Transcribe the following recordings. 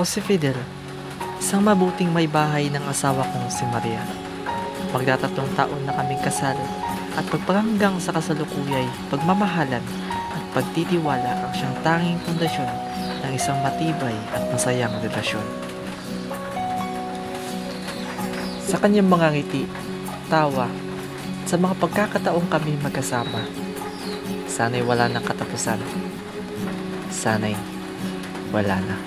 Ako si Fidel, isang mabuting may bahay ng asawa kong si Maria. Magdatatlong taon na kaming kasal at pagpanganggang sa kasalukuyay, pagmamahalan at pagtitiwala ang siyang tanging pundasyon ng isang matibay at masayang relasyon. Sa kanyang mga ngiti, tawa, at sa mga pagkakataong kami magkasama, sana'y wala ng katapusan. Sana'y wala na.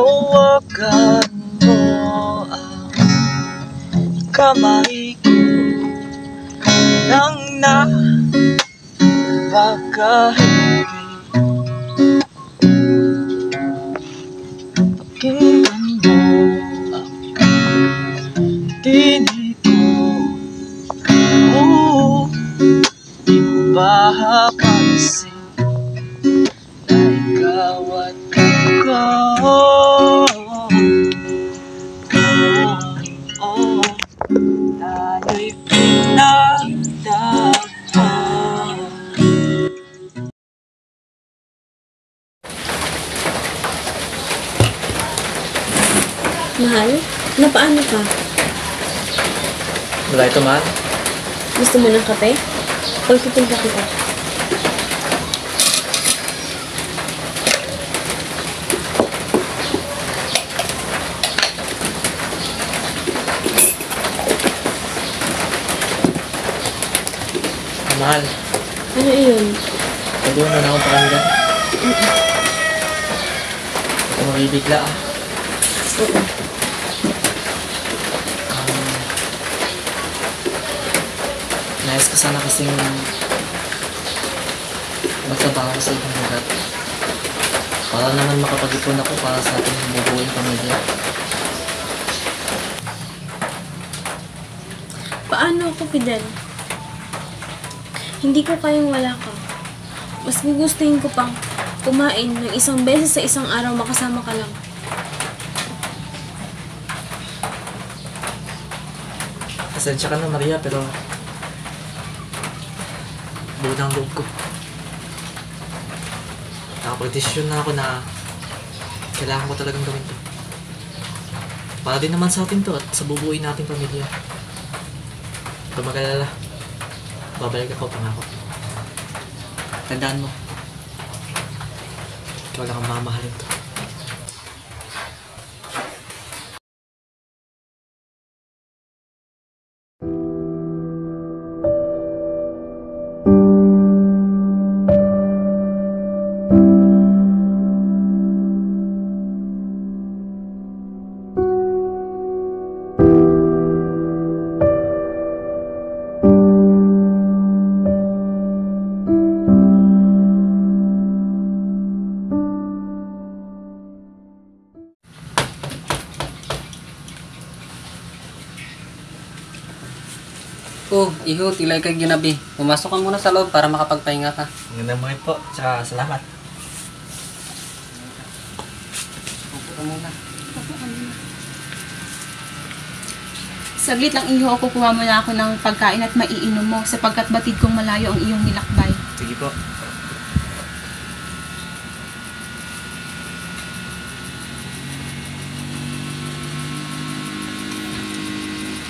Hawakan mo ang kamay ko nang napakahigpit. Pakinggan mo ang tinig ko, di mo ba hapansin na ikaw at ako, tayo'y pinagtagpo. Mahal, napaano ka? Wala ito, mahal. Gusto mo ng kape? Pagtitimpla kita. Mahal, Ano iyon? pagawin mo na akong pakinggan. Ito mabibigla ah. Oo. Nais ko sana kasing magtrabaho sa ibang lugar. Para naman makapag-ipon ako para sa ating bubuing pamilya. Paano ako, Fidel? Hindi ko kayang wala ka. Mas gugustuhin ko pang kumain ng isang beses sa isang araw makasama ka lang. Pasensya ka na, Maria, pero buo ng loob ko. Nakapag-desisyon na ako na kailangan ko talagang gawin to. Para din naman sa atin to at sa bubuuin nating pamilya. Huwag mag-alala. Babalik ako, pangako. Tandaan mo. Ikaw lang ang mamahalin to. Iho, tilay kay ginabi. Pumasok ka muna sa loob para makapagpahinga ka. Ang ganda mo po, tsaka salamat. Upo ka muna. Saglit lang iyo, kukuha mo na ako ng pagkain at maiinom mo sapagkat batid kong malayo ang iyong nilakbay. Sige po.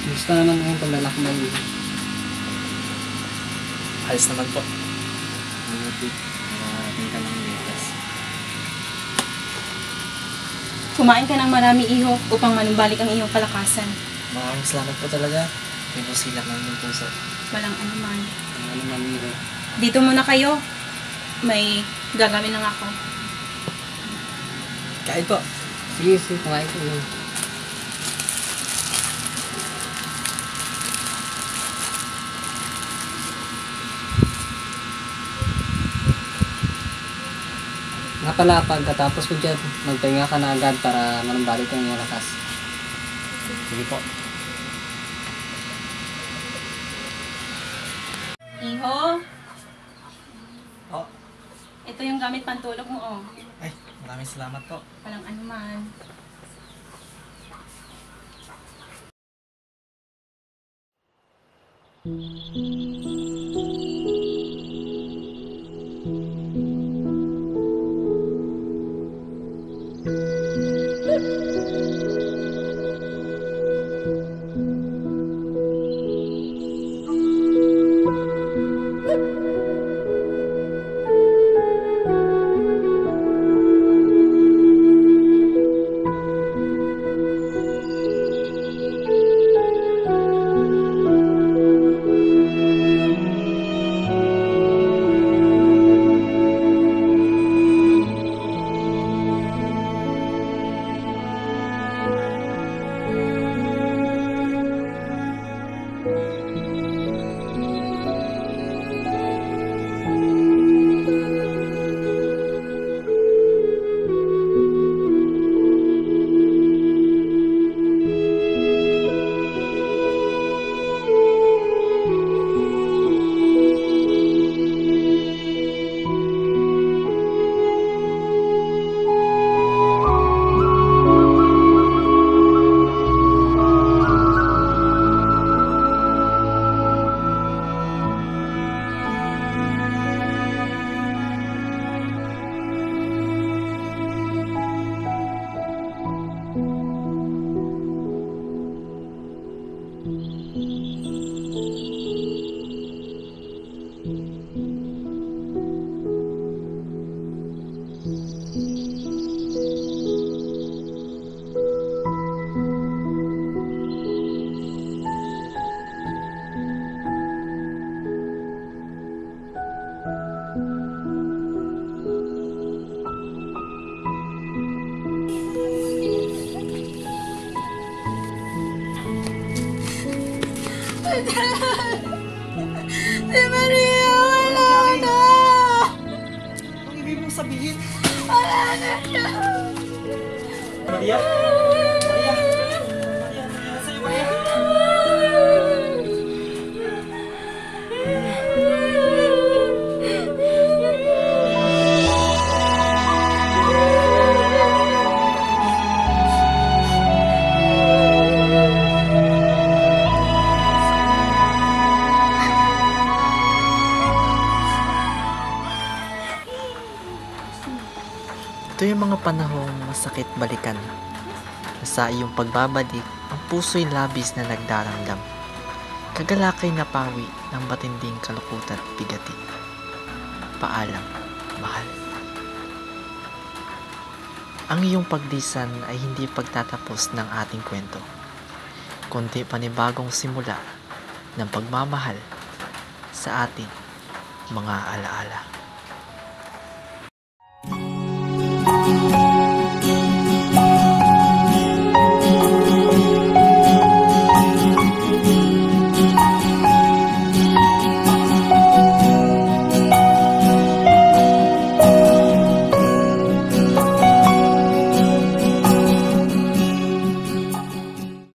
Gusto naman yung paglalakbay. Ayos naman po. Mabuti. Marating ka ng litas. Kumain ka ng marami iho upang manumbalik ang iyong kalakasan. Maraming salamat po talaga. May busilak ng inyong puso. Walang anuman. Ano man Iho. Dito muna kayo. May gagawin lang ako. Kain po. Sige, kumain ko yun. Nga pala, pagkatapos ko dyan, magpahinga ka na agad para manumbalik ang iyong lakas. Sige po. Iho, Oh, ito yung gamit pantulog mo, oh. ay, maraming salamat po. Walang anuman. Si Maria, wala na! Ang ibig mong sabihin? Wala na siya! Maria? Maria? Maria, nangyari sa'yo, Maria? Ito yung mga panahong masakit balikan. Sa iyong pagbabalik, ang puso'y labis na nagdaramdam. Kagalakay na pawi ng matinding kalungkutan at bigatin. Paalam, mahal. Ang iyong paglisan ay hindi pagtatapos ng ating kwento, kundi panibagong simula ng pagmamahal sa ating mga alaala.